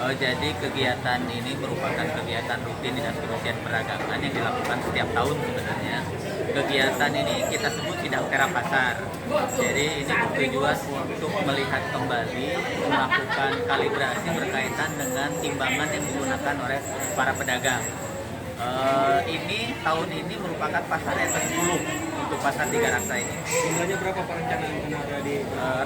Jadi kegiatan ini merupakan kegiatan rutin Dinas Kementerian Perdagangan yang dilakukan setiap tahun sebenarnya. Kegiatan ini kita sebut sidang tera pasar. Jadi ini bertujuan untuk melihat kembali, melakukan kalibrasi berkaitan dengan timbangan yang digunakan oleh para pedagang. Ini tahun ini merupakan pasar yang ke-10 untuk pasar Tiga Raksa ini. Jumlahnya berapa Pak rencana yang ada di?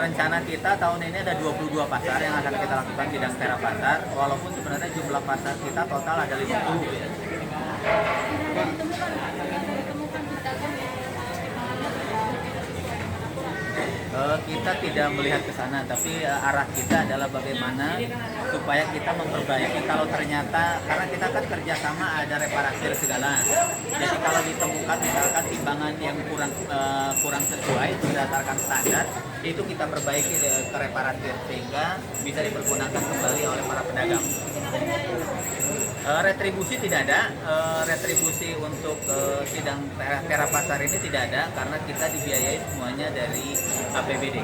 Rencana kita tahun ini ada 22 pasar yang akan kita lakukan sidang tera pasar, walaupun sebenarnya jumlah pasar kita total ada 50 ya. Kita tidak melihat ke sana, tapi arah kita adalah bagaimana supaya kita memperbaiki kalau ternyata, karena kita kan kerjasama ada reparasi segala. Jadi kalau ditemukan misalkan timbangan yang kurang sesuai berdasarkan standar, itu kita perbaiki ke reparasi sehingga bisa dipergunakan kembali oleh para pedagang. Retribusi tidak ada, retribusi untuk sidang tera pasar ini tidak ada karena kita dibiayai semuanya dari APBD.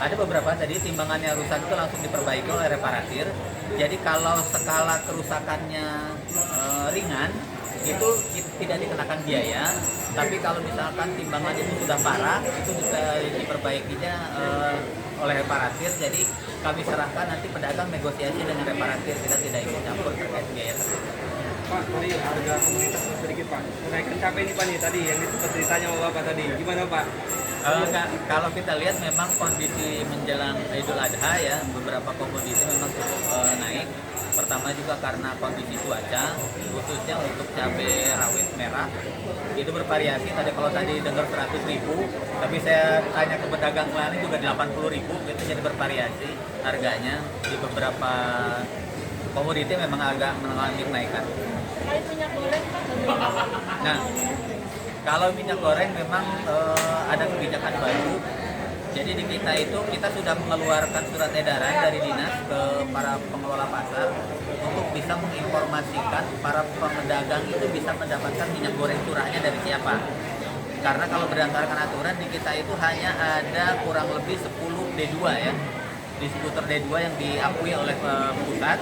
Ada beberapa tadi timbangannya rusak itu langsung diperbaiki oleh reparatir. Jadi kalau skala kerusakannya ringan itu tidak dikenakan biaya, tapi kalau misalkan timbangan itu sudah parah itu bisa diperbaikinya oleh reparatir. Jadi kami serahkan nanti pedagang negosiasi dengan reparatir, kita tidak ikut campur terkait biaya tersebut. Pak, tadi harga komunitas sedikit Pak. Kenaikan cabai ini Pak nih tadi yang sempat ceritanya sama Bapak tadi. Gimana Pak? Kalau kita lihat memang kondisi menjelang Idul Adha ya, beberapa komoditi memang cukup naik. Pertama juga karena kondisi cuaca, khususnya untuk cabai rawit merah itu bervariasi. Kalau tadi dengar 100.000, tapi saya tanya ke pedagang lain juga 80.000, itu jadi bervariasi harganya. Di beberapa komoditi memang agak mengalami kenaikan. Nah, kalau minyak goreng memang ada kebijakan baru. Jadi di kita itu kita sudah mengeluarkan surat edaran dari dinas ke para pengelola pasar untuk bisa menginformasikan para pedagang itu bisa mendapatkan minyak goreng curahnya dari siapa. Karena kalau berdasarkan aturan di kita itu hanya ada kurang lebih 10 D2 ya, distributor D2 yang diakui oleh pusat.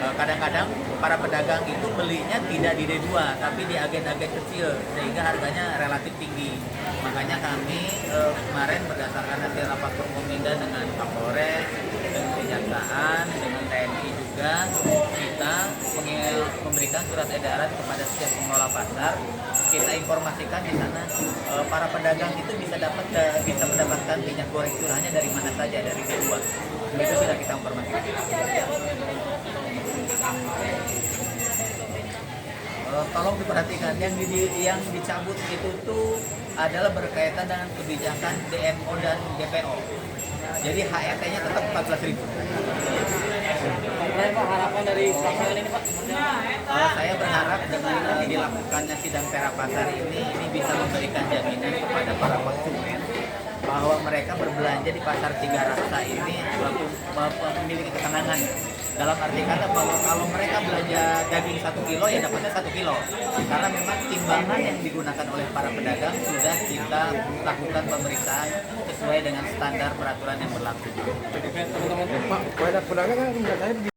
Kadang-kadang para pedagang itu belinya tidak di D2 tapi di agen-agen kecil sehingga harganya relatif tinggi. Makanya kami kemarin berdasarkan hasil rapat Forkominda dengan Kapolres, dengan Kejaksaan, dengan TNI juga, kita memberikan surat edaran kepada setiap pengelola pasar. Kita informasikan di sana para pedagang itu bisa mendapatkan minyak goreng curahnya dari mana saja, dari D2. Itu sudah kita informasikan. Tolong diperhatikan yang dicabut itu tuh adalah berkaitan dengan kebijakan DMO dan DPO. Jadi HET-nya tetap 14.000. Pak, harapan dari pelaksanaan ini Pak? Saya berharap dengan dilakukannya sidang tera pasar ini bisa memberikan jaminan kepada para konsumen bahwa mereka berbelanja di pasar Tiga Raksa ini memiliki ketenangan. Dalam arti kata bahwa kalau mereka belanja daging 1 kilo ya dapatnya 1 kilo. Karena memang timbangan yang digunakan oleh para pedagang sudah kita lakukan pemeriksaan sesuai dengan standar peraturan yang berlaku. Pak, pedagang kan